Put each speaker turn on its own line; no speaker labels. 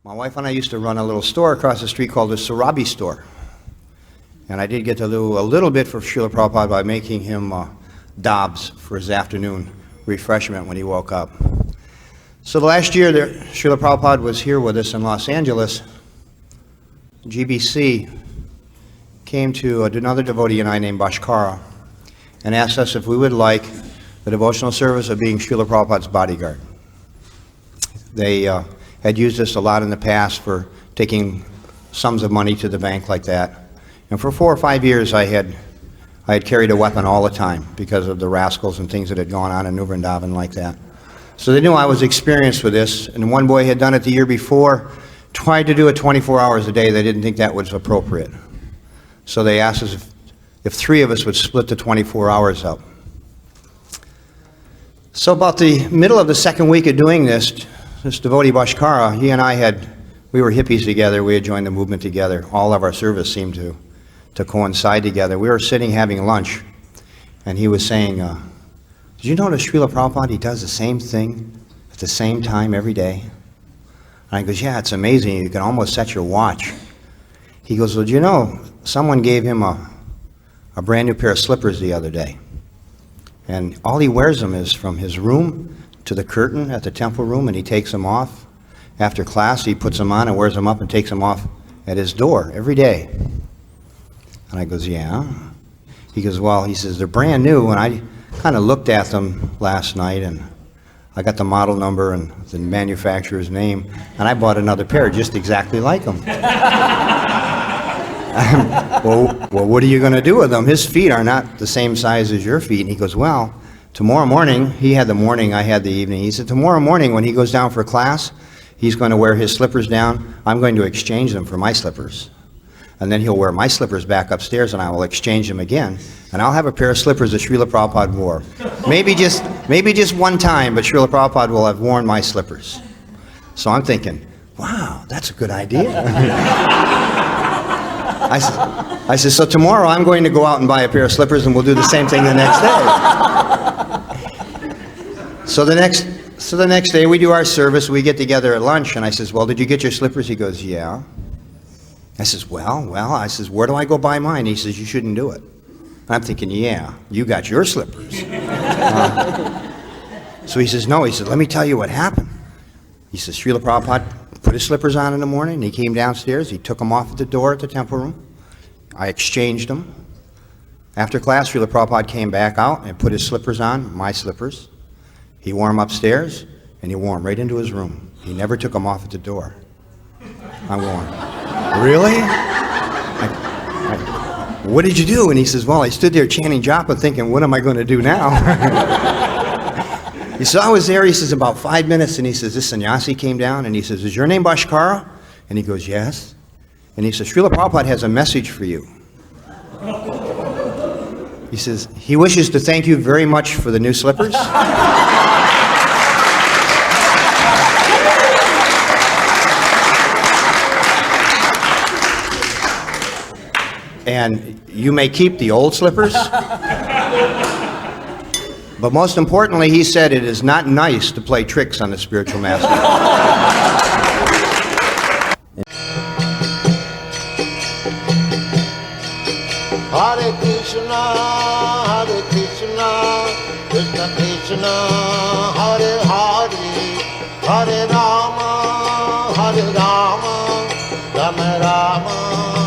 My wife and I used to run a little store across the street called the Sarabi store. And I did get to do a little bit for Srila Prabhupada by making him dobs for his afternoon refreshment when he woke up. So the last year that Srila Prabhupada was here with us in Los Angeles, GBC came to another devotee and I named Bhaskara and asked us if we would like the devotional service of being Srila Prabhupada's bodyguard. They had used us a lot in the past for taking sums of money to the bank like that. And for 4 or 5 years I had carried a weapon all the time because of the rascals and things that had gone on in New Vrindavan like that. So they knew I was experienced with this, and one boy had done it the year before, tried to do it 24 hours a day. They didn't think that was appropriate. So they asked us if 3 of us would split the 24 hours up. So about the middle of the second week of doing this devotee Bhaskara, he and I we were hippies together, we had joined the movement together. All of our service seemed to coincide together. We were sitting having lunch, and he was saying, did you notice Srila Prabhupada, he does the same thing at the same time every day? And I goes, yeah, it's amazing, you can almost set your watch. He goes, well, do you know, someone gave him a brand new pair of slippers the other day, and all he wears them is from his room to the curtain at the temple room, and he takes them off. After class, he puts them on and wears them up and takes them off at his door every day. And I goes, yeah. He goes, well, he says, they're brand new, and I kind of looked at them last night, and I got the model number and the manufacturer's name, and I bought another pair just exactly like them. well, what are you going to do with them? His feet are not the same size as your feet. And he goes, well, tomorrow morning, he had the morning, I had the evening. He said, tomorrow morning when he goes down for class, he's going to wear his slippers down. I'm going to exchange them for my slippers. And then he'll wear my slippers back upstairs, and I will exchange them again. And I'll have a pair of slippers that Srila Prabhupada wore. Maybe just one time, but Srila Prabhupada will have worn my slippers. So I'm thinking, wow, that's a good idea. I said, so tomorrow I'm going to go out and buy a pair of slippers, and we'll do the same thing the next day. So the next day we do our service, we get together at lunch, and I says, well, did you get your slippers? He goes, yeah. I says, well, I says, where do I go buy mine? He says, you shouldn't do it. And I'm thinking, yeah, you got your slippers. So he says, no, he said, let me tell you what happened. He says, Srila Prabhupada put his slippers on in the morning, and he came downstairs, he took them off at the door at the temple room. I exchanged them. After class, Srila Prabhupada came back out and put his slippers on, my slippers. He wore them upstairs, and he wore them right into his room. He never took them off at the door. I wore them. Really? What did you do? And he says, well, I stood there chanting japa thinking, what am I going to do now? He said, I was there, he says, about 5 minutes, and he says, this sannyasi came down, and he says, is your name Bhaskara? And he goes, yes. And he says, Srila Prabhupada has a message for you. He says, he wishes to thank you very much for the new slippers. And you may keep the old slippers. But most importantly, he said it is not nice to play tricks on the spiritual master.
Hare Krishna, Krishna Krishna, Hare Hare, Hare Rama, Rama Rama.